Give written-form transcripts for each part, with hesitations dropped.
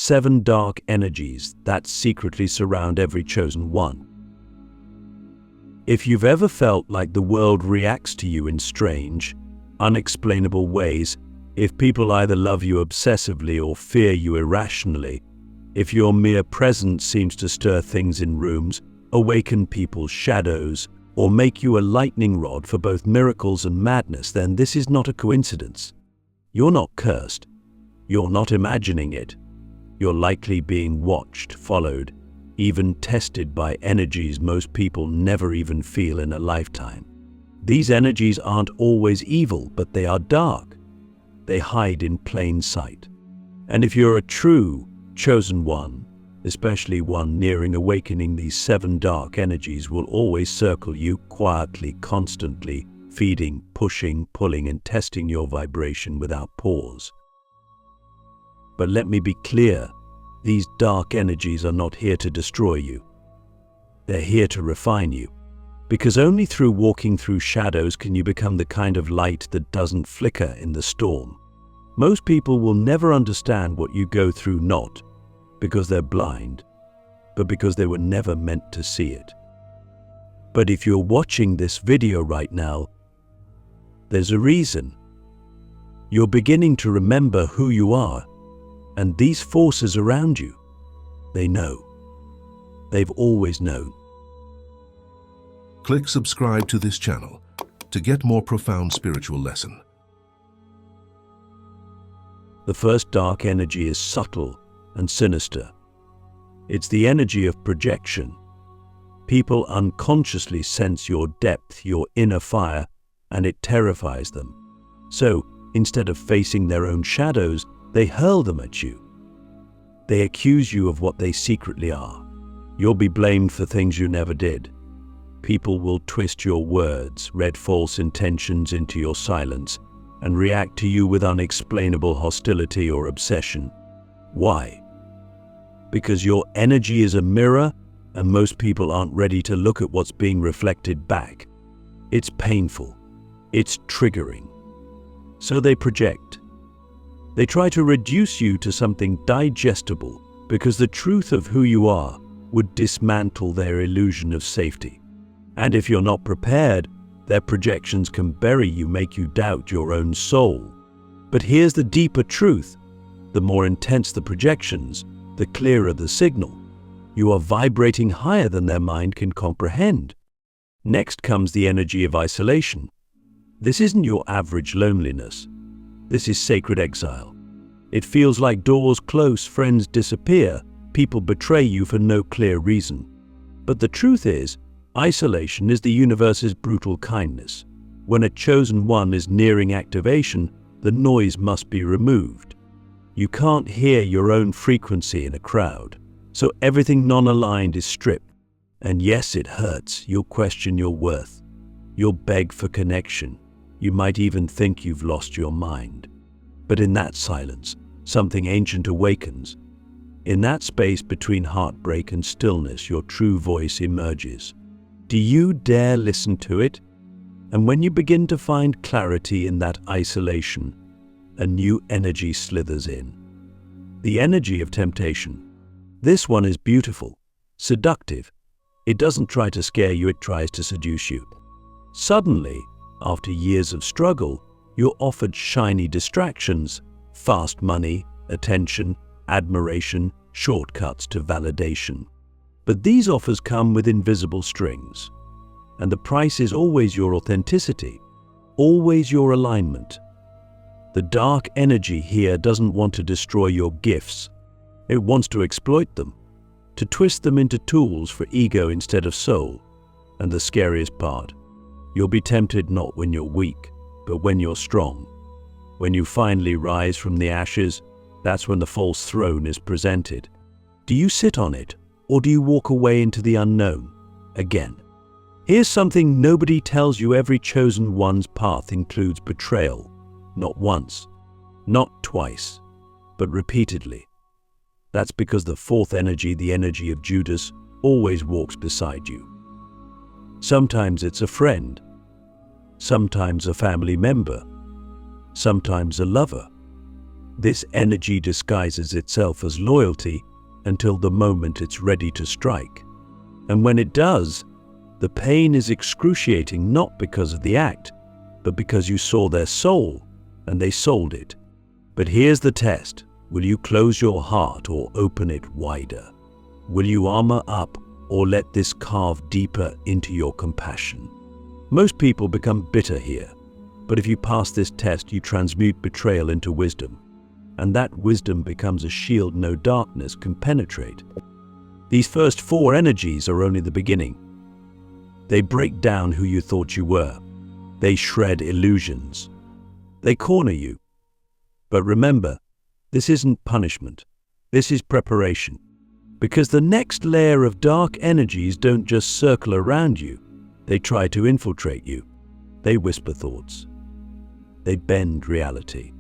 7 dark energies that secretly surround every chosen one. If you've ever felt like the world reacts to you in strange, unexplainable ways, if people either love you obsessively or fear you irrationally, if your mere presence seems to stir things in rooms, awaken people's shadows, or make you a lightning rod for both miracles and madness, then this is not a coincidence. You're not cursed. You're not imagining it. You're likely being watched, followed, even tested by energies most people never even feel in a lifetime. These energies aren't always evil, but they are dark. They hide in plain sight. And if you're a true, chosen one, especially one nearing awakening, these 7 dark energies will always circle you quietly, constantly, feeding, pushing, pulling, and testing your vibration without pause. But let me be clear, these dark energies are not here to destroy you. They're here to refine you. Because only through walking through shadows can you become the kind of light that doesn't flicker in the storm. Most people will never understand what you go through, not because they're blind, but because they were never meant to see it. But if you're watching this video right now, there's a reason. You're beginning to remember who you are, and these forces around you, they know. They've always known. Click subscribe to this channel to get more profound spiritual lesson. The first dark energy is subtle and sinister. It's the energy of projection. People unconsciously sense your depth, your inner fire, and it terrifies them. So, instead of facing their own shadows, they hurl them at you. They accuse you of what they secretly are. You'll be blamed for things you never did. People will twist your words, read false intentions into your silence, and react to you with unexplainable hostility or obsession. Why? Because your energy is a mirror, and most people aren't ready to look at what's being reflected back. It's painful. It's triggering. So they project. They try to reduce you to something digestible, because the truth of who you are would dismantle their illusion of safety. And if you're not prepared, their projections can bury you, make you doubt your own soul. But here's the deeper truth. The more intense the projections, the clearer the signal. You are vibrating higher than their mind can comprehend. Next comes the energy of isolation. This isn't your average loneliness. This is sacred exile. It feels like doors close, friends disappear, people betray you for no clear reason. But the truth is, isolation is the universe's brutal kindness. When a chosen one is nearing activation, the noise must be removed. You can't hear your own frequency in a crowd, so everything non-aligned is stripped. And yes, it hurts. You'll question your worth. You'll beg for connection. You might even think you've lost your mind. But in that silence, something ancient awakens. In that space between heartbreak and stillness, your true voice emerges. Do you dare listen to it? And when you begin to find clarity in that isolation, a new energy slithers in. The energy of temptation. This one is beautiful, seductive. It doesn't try to scare you, it tries to seduce you. Suddenly, after years of struggle, you're offered shiny distractions, fast money, attention, admiration, shortcuts to validation. But these offers come with invisible strings. And the price is always your authenticity, always your alignment. The dark energy here doesn't want to destroy your gifts. It wants to exploit them, to twist them into tools for ego instead of soul. And the scariest part, you'll be tempted not when you're weak, but when you're strong. When you finally rise from the ashes, that's when the false throne is presented. Do you sit on it? Or do you walk away into the unknown again? Here's something nobody tells you. Every chosen one's path includes betrayal. Not once, not twice, but repeatedly. That's because the fourth energy, the energy of Judas, always walks beside you. Sometimes it's a friend, sometimes a family member, sometimes a lover, This energy disguises itself as loyalty until the moment it's ready to strike. And when it does, the pain is excruciating not because of the act, but because you saw their soul and they sold it. But here's the test. Will you close your heart or open it wider? Will you armor up or let this carve deeper into your compassion? Most people become bitter here, but if you pass this test, you transmute betrayal into wisdom, and that wisdom becomes a shield no darkness can penetrate. These first 4 energies are only the beginning. They break down who you thought you were. They shred illusions. They corner you. But remember, this isn't punishment. This is preparation. Because the next layer of dark energies don't just circle around you. They try to infiltrate you. They whisper thoughts. They bend reality.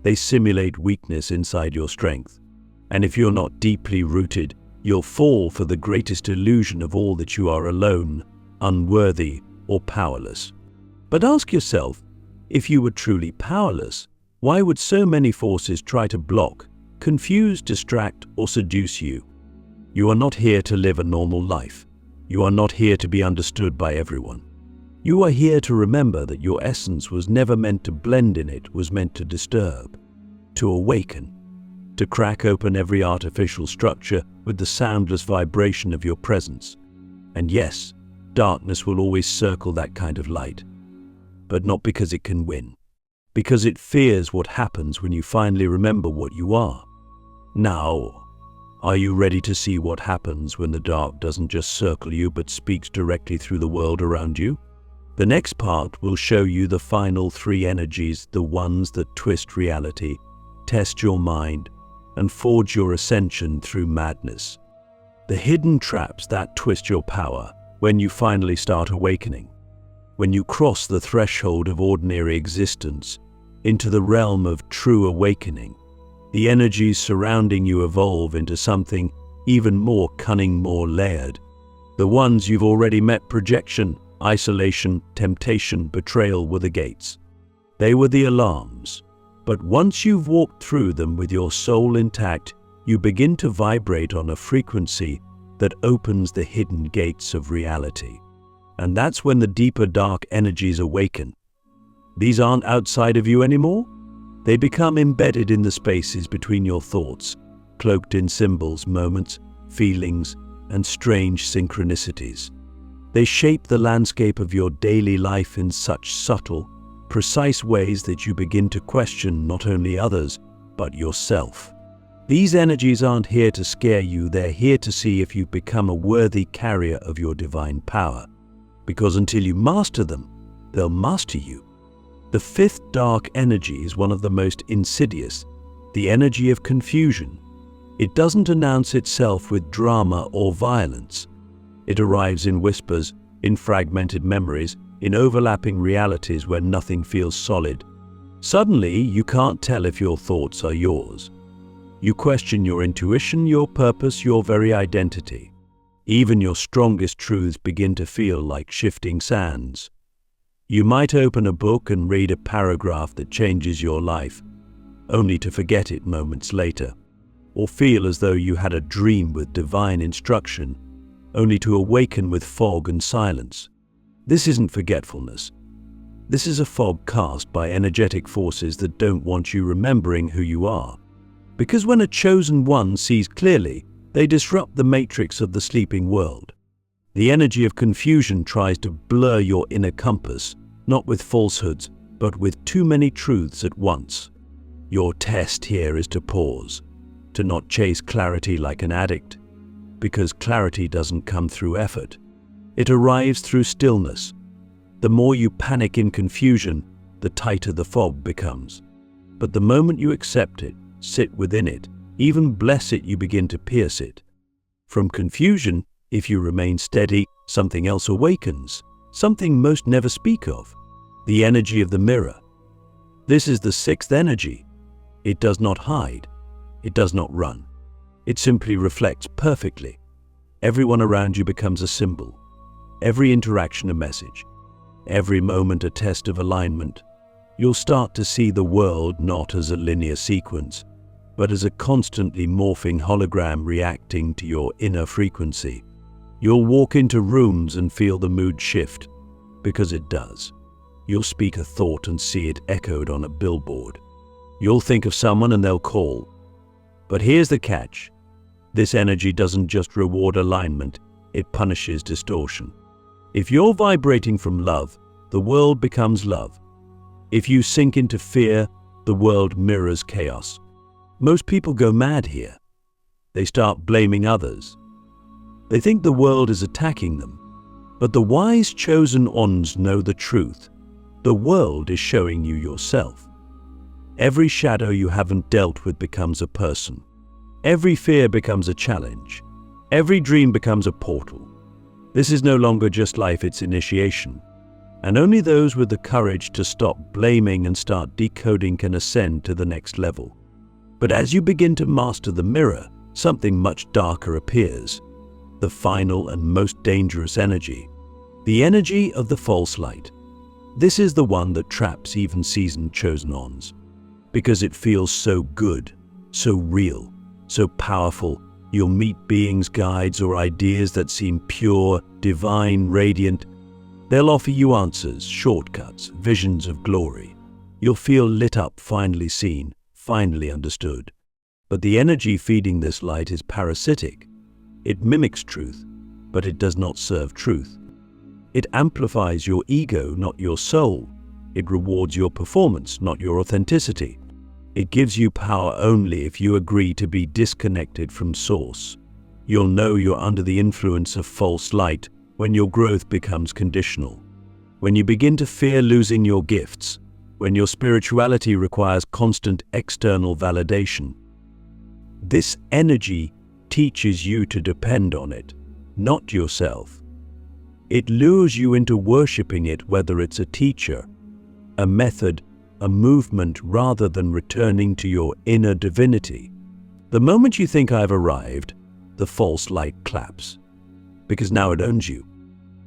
They simulate weakness inside your strength. And if you're not deeply rooted, you'll fall for the greatest illusion of all, that you are alone, unworthy, or powerless. But ask yourself, if you were truly powerless, why would so many forces try to block, confuse, distract, or seduce you? You are not here to live a normal life. You are not here to be understood by everyone. You are here to remember that your essence was never meant to blend in, it was meant to disturb, to awaken, to crack open every artificial structure with the soundless vibration of your presence. And yes, darkness will always circle that kind of light, but not because it can win, because it fears what happens when you finally remember what you are. Now, are you ready to see what happens when the dark doesn't just circle you but speaks directly through the world around you? The next part will show you the final 3 energies, the ones that twist reality, test your mind, and forge your ascension through madness. The hidden traps that twist your power when you finally start awakening. When you cross the threshold of ordinary existence into the realm of true awakening, the energies surrounding you evolve into something even more cunning, more layered. The ones you've already met: projection, isolation, temptation, betrayal were the gates. They were the alarms. But once you've walked through them with your soul intact, you begin to vibrate on a frequency that opens the hidden gates of reality. And that's when the deeper dark energies awaken. These aren't outside of you anymore. They become embedded in the spaces between your thoughts, cloaked in symbols, moments, feelings, and strange synchronicities. They shape the landscape of your daily life in such subtle, precise ways that you begin to question not only others, but yourself. These energies aren't here to scare you, they're here to see if you've become a worthy carrier of your divine power. Because until you master them, they'll master you. The 5th dark energy is one of the most insidious, the energy of confusion. It doesn't announce itself with drama or violence. It arrives in whispers, in fragmented memories, in overlapping realities where nothing feels solid. Suddenly, you can't tell if your thoughts are yours. You question your intuition, your purpose, your very identity. Even your strongest truths begin to feel like shifting sands. You might open a book and read a paragraph that changes your life, only to forget it moments later, or feel as though you had a dream with divine instruction, only to awaken with fog and silence. This isn't forgetfulness. This is a fog cast by energetic forces that don't want you remembering who you are. Because when a chosen one sees clearly, they disrupt the matrix of the sleeping world. The energy of confusion tries to blur your inner compass, not with falsehoods, but with too many truths at once. Your test here is to pause, to not chase clarity like an addict, because clarity doesn't come through effort. It arrives through stillness. The more you panic in confusion, the tighter the fog becomes. But the moment you accept it, sit within it, even bless it, you begin to pierce it. From confusion, if you remain steady, something else awakens, something most never speak of, the energy of the mirror. This is the 6th energy. It does not hide. It does not run. It simply reflects perfectly. Everyone around you becomes a symbol. Every interaction a message. Every moment a test of alignment. You'll start to see the world not as a linear sequence, but as a constantly morphing hologram reacting to your inner frequency. You'll walk into rooms and feel the mood shift, because it does. You'll speak a thought and see it echoed on a billboard. You'll think of someone and they'll call. But here's the catch. This energy doesn't just reward alignment, it punishes distortion. If you're vibrating from love, the world becomes love. If you sink into fear, the world mirrors chaos. Most people go mad here. They start blaming others. They think the world is attacking them. But the wise chosen ones know the truth. The world is showing you yourself. Every shadow you haven't dealt with becomes a person. Every fear becomes a challenge. Every dream becomes a portal. This is no longer just life, it's initiation. And only those with the courage to stop blaming and start decoding can ascend to the next level. But as you begin to master the mirror, something much darker appears. The final and most dangerous energy. The energy of the false light. This is the one that traps even seasoned chosen ones. Because it feels so good, so real, so powerful, you'll meet beings, guides, or ideas that seem pure, divine, radiant. They'll offer you answers, shortcuts, visions of glory. You'll feel lit up, finally seen, finally understood. But the energy feeding this light is parasitic. It mimics truth, but it does not serve truth. It amplifies your ego, not your soul. It rewards your performance, not your authenticity. It gives you power only if you agree to be disconnected from source. You'll know you're under the influence of false light when your growth becomes conditional. When you begin to fear losing your gifts. When your spirituality requires constant external validation. This energy teaches you to depend on it, not yourself. It lures you into worshipping it, whether it's a teacher, a method, a movement, rather than returning to your inner divinity. The moment you think I've arrived, the false light claps, because now it owns you.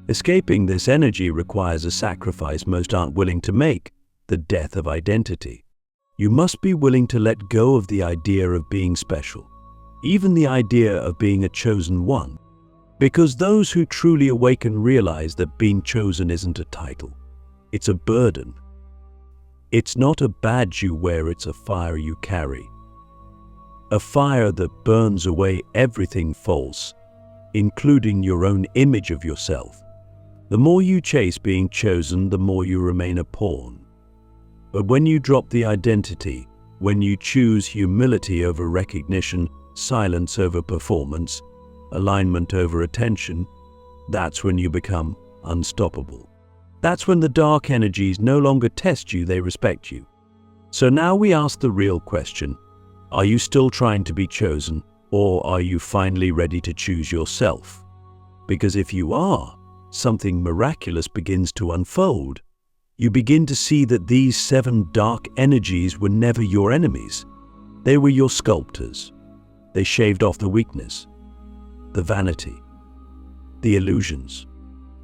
Escaping this energy requires a sacrifice most aren't willing to make, the death of identity. You must be willing to let go of the idea of being special, even the idea of being a chosen one, because those who truly awaken realize that being chosen isn't a title, it's a burden. It's not a badge you wear, it's a fire you carry. A fire that burns away everything false, including your own image of yourself. The more you chase being chosen, the more you remain a pawn. But when you drop the identity, when you choose humility over recognition, silence over performance, alignment over attention, that's when you become unstoppable. That's when the dark energies no longer test you, they respect you. So now we ask the real question: are you still trying to be chosen, or are you finally ready to choose yourself? Because if you are, something miraculous begins to unfold. You begin to see that these 7 dark energies were never your enemies. They were your sculptors. They shaved off the weakness, the vanity, the illusions.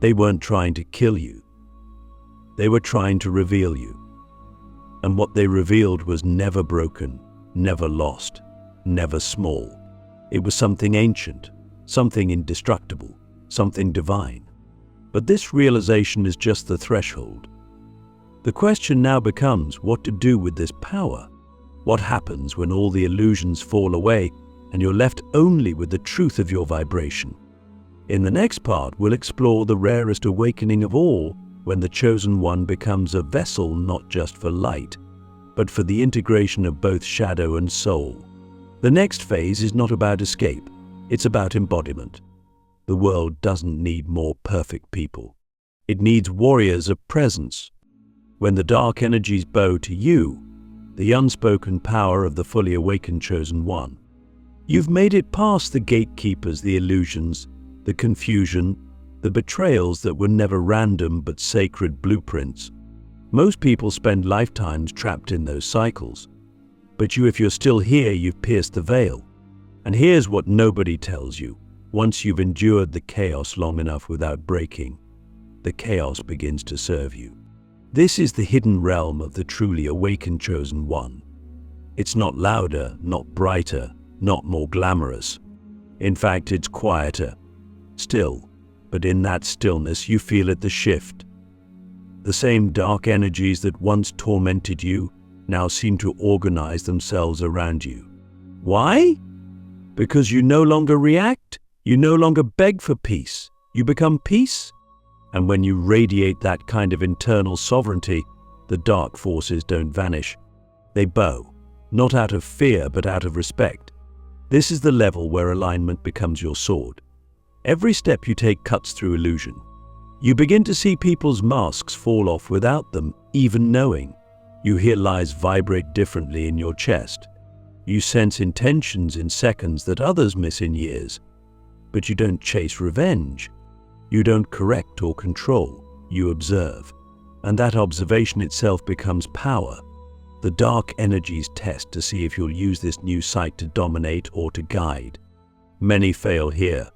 They weren't trying to kill you. They were trying to reveal you. And what they revealed was never broken, never lost, never small. It was something ancient, something indestructible, something divine. But this realization is just the threshold. The question now becomes what to do with this power. What happens when all the illusions fall away and you're left only with the truth of your vibration? In the next part, we'll explore the rarest awakening of all, when the chosen one becomes a vessel not just for light, but for the integration of both shadow and soul. The next phase is not about escape, it's about embodiment. The world doesn't need more perfect people. It needs warriors of presence. When the dark energies bow to you, the unspoken power of the fully awakened chosen one, you've made it past the gatekeepers, the illusions, the confusion, the betrayals that were never random but sacred blueprints. Most people spend lifetimes trapped in those cycles. But you, if you're still here, you've pierced the veil. And here's what nobody tells you. Once you've endured the chaos long enough without breaking, the chaos begins to serve you. This is the hidden realm of the truly awakened chosen one. It's not louder, not brighter, not more glamorous. In fact, it's quieter, still, but in that stillness you feel it, the shift. The same dark energies that once tormented you now seem to organize themselves around you. Why? Because you no longer react, you no longer beg for peace, you become peace. And when you radiate that kind of internal sovereignty, the dark forces don't vanish. They bow, not out of fear but out of respect. This is the level where alignment becomes your sword. Every step you take cuts through illusion. You begin to see people's masks fall off without them even knowing. You hear lies vibrate differently in your chest. You sense intentions in seconds that others miss in years. But you don't chase revenge. You don't correct or control. You observe. And that observation itself becomes power. The dark energies test to see if you'll use this new sight to dominate or to guide. Many fail here.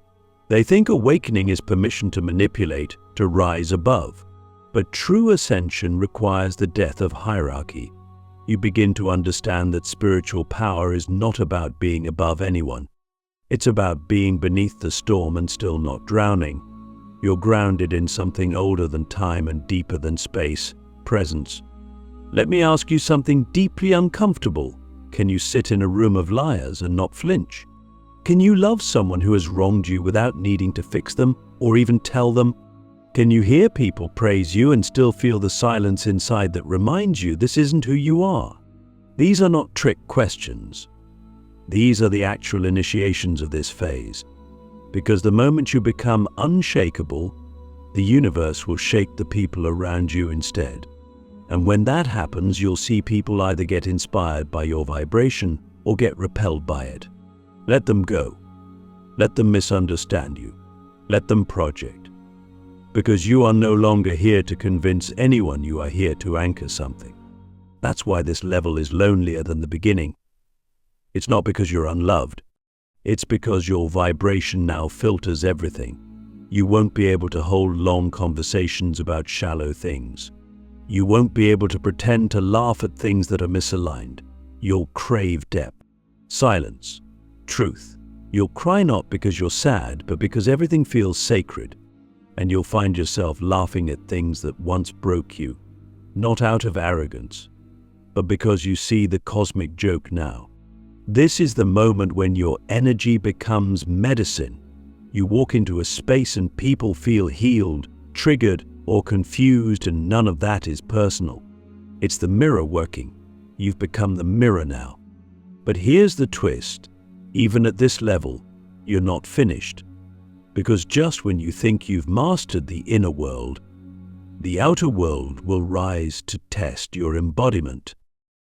They think awakening is permission to manipulate, to rise above. But true ascension requires the death of hierarchy. You begin to understand that spiritual power is not about being above anyone. It's about being beneath the storm and still not drowning. You're grounded in something older than time and deeper than space, presence. Let me ask you something deeply uncomfortable. Can you sit in a room of liars and not flinch? Can you love someone who has wronged you without needing to fix them or even tell them? Can you hear people praise you and still feel the silence inside that reminds you this isn't who you are? These are not trick questions. These are the actual initiations of this phase. Because the moment you become unshakable, the universe will shake the people around you instead. And when that happens, you'll see people either get inspired by your vibration or get repelled by it. Let them go. Let them misunderstand you. Let them project. Because you are no longer here to convince anyone, you are here to anchor something. That's why this level is lonelier than the beginning. It's not because you're unloved. It's because your vibration now filters everything. You won't be able to hold long conversations about shallow things. You won't be able to pretend to laugh at things that are misaligned. You'll crave depth, silence, truth. You'll cry not because you're sad, but because everything feels sacred. And you'll find yourself laughing at things that once broke you, not out of arrogance, but because you see the cosmic joke now. This is the moment when your energy becomes medicine. You walk into a space and people feel healed, triggered, or confused, and none of that is personal. It's the mirror working. You've become the mirror now. But here's the twist. Even at this level, you're not finished. Because just when you think you've mastered the inner world, the outer world will rise to test your embodiment.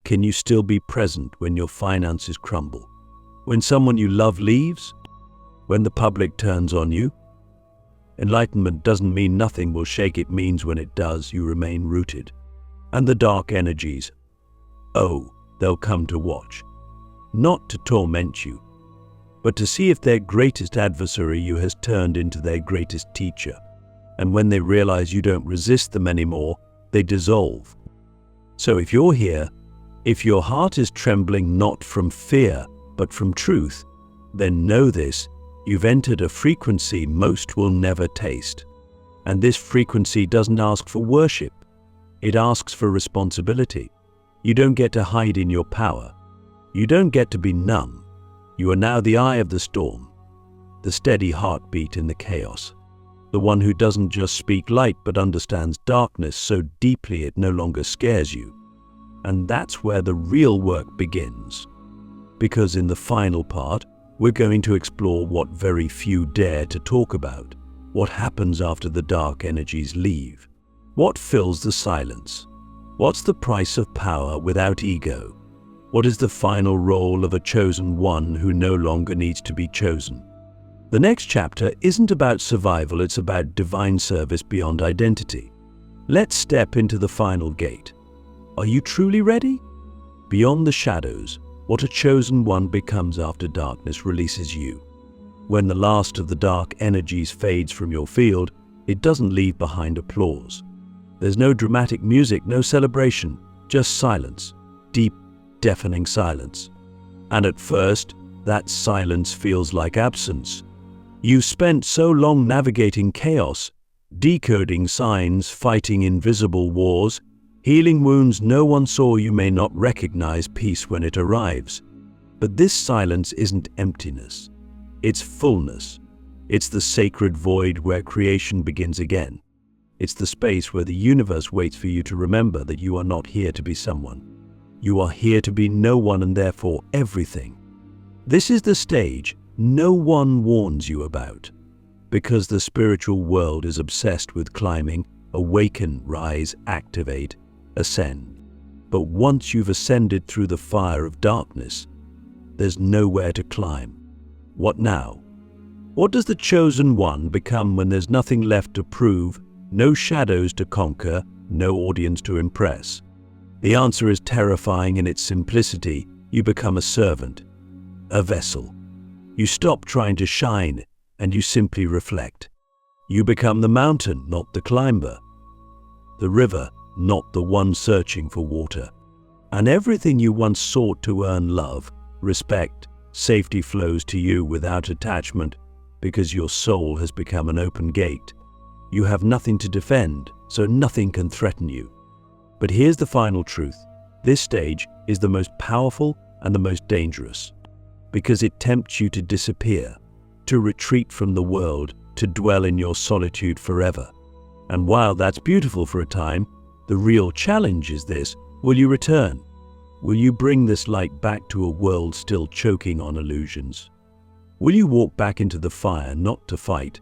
Can you still be present when your finances crumble? When someone you love leaves? When the public turns on you? Enlightenment doesn't mean nothing will shake. It means when it does, you remain rooted. And the dark energies, oh, they'll come to watch. Not to torment you, but to see if their greatest adversary you has turned into their greatest teacher. And when they realize you don't resist them anymore, they dissolve. So if you're here, if your heart is trembling not from fear, but from truth, then know this, you've entered a frequency most will never taste. And this frequency doesn't ask for worship. It asks for responsibility. You don't get to hide in your power. You don't get to be numb. You are now the eye of the storm, the steady heartbeat in the chaos, the one who doesn't just speak light but understands darkness so deeply it no longer scares you. And that's where the real work begins. Because in the final part, we're going to explore what very few dare to talk about. What happens after the dark energies leave? What fills the silence? What's the price of power without ego? What is the final role of a chosen one who no longer needs to be chosen? The next chapter isn't about survival, it's about divine service beyond identity. Let's step into the final gate. Are you truly ready? Beyond the shadows, what a chosen one becomes after darkness releases you. When the last of the dark energies fades from your field, it doesn't leave behind applause. There's no dramatic music, no celebration, just silence, deep, deafening silence. And at first, that silence feels like absence. You spent so long navigating chaos, decoding signs, fighting invisible wars, healing wounds no one saw. You may not recognize peace when it arrives. But this silence isn't emptiness. It's fullness. It's the sacred void where creation begins again. It's the space where the universe waits for you to remember that you are not here to be someone. You are here to be no one and therefore everything. This is the stage no one warns you about, because the spiritual world is obsessed with climbing, awaken, rise, activate, ascend. But once you've ascended through the fire of darkness, there's nowhere to climb. What now? What does the chosen one become when there's nothing left to prove, no shadows to conquer, no audience to impress? The answer is terrifying in its simplicity. You become a servant, a vessel. You stop trying to shine and you simply reflect. You become the mountain, not the climber. The river, not the one searching for water. And everything you once sought to earn love, respect, safety flows to you without attachment because your soul has become an open gate. You have nothing to defend, so nothing can threaten you. But here's the final truth. This stage is the most powerful and the most dangerous, because it tempts you to disappear, to retreat from the world, to dwell in your solitude forever. And while that's beautiful for a time, the real challenge is this: will you return? Will you bring this light back to a world still choking on illusions? Will you walk back into the fire not to fight,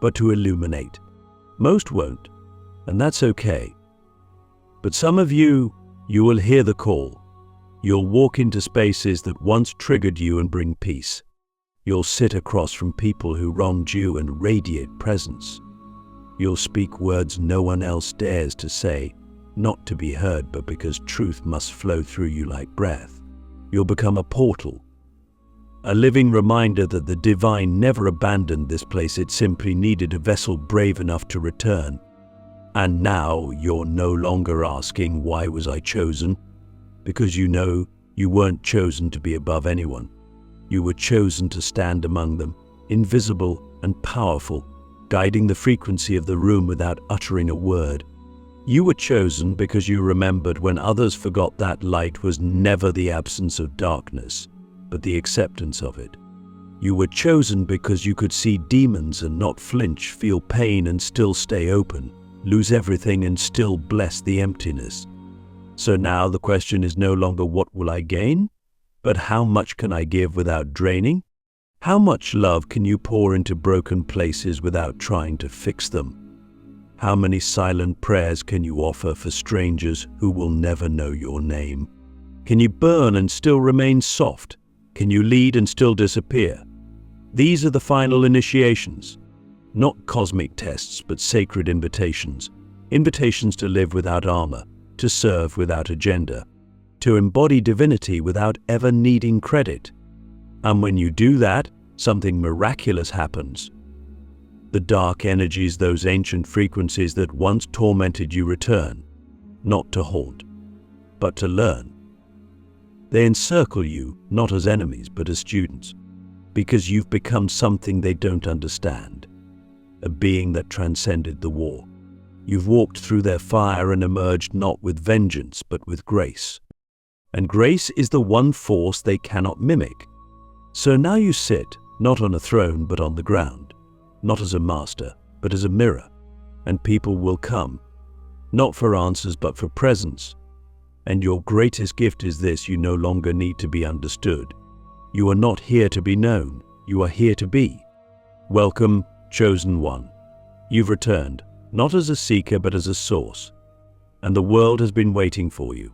but to illuminate? Most won't, and that's okay. But some of you will hear the call. You'll walk into spaces that once triggered you and bring peace. You'll sit across from people who wronged you and radiate presence. You'll speak words no one else dares to say, not to be heard, but because truth must flow through you like breath. You'll become a portal, a living reminder that the divine never abandoned this place. It simply needed a vessel brave enough to return. And now you're no longer asking, why was I chosen? Because you know you weren't chosen to be above anyone. You were chosen to stand among them, invisible and powerful, guiding the frequency of the room without uttering a word. You were chosen because you remembered when others forgot that light was never the absence of darkness, but the acceptance of it. You were chosen because you could see demons and not flinch, feel pain and still stay open, lose everything and still bless the emptiness. So now the question is no longer what will I gain, but how much can I give without draining? How much love can you pour into broken places without trying to fix them? How many silent prayers can you offer for strangers who will never know your name? Can you burn and still remain soft? Can you lead and still disappear? These are the final initiations. Not cosmic tests, but sacred invitations. Invitations to live without armor, to serve without agenda, to embody divinity without ever needing credit. And when you do that, something miraculous happens. The dark energies, those ancient frequencies that once tormented you, return, not to haunt, but to learn. They encircle you, not as enemies, but as students, because you've become something they don't understand, a being that transcended the war. You've walked through their fire and emerged not with vengeance, but with grace. And grace is the one force they cannot mimic. So now you sit, not on a throne, but on the ground, not as a master, but as a mirror. And people will come, not for answers, but for presence. And your greatest gift is this: you no longer need to be understood. You are not here to be known, you are here to be. Welcome, chosen one. You've returned, not as a seeker, but as a source. And the world has been waiting for you.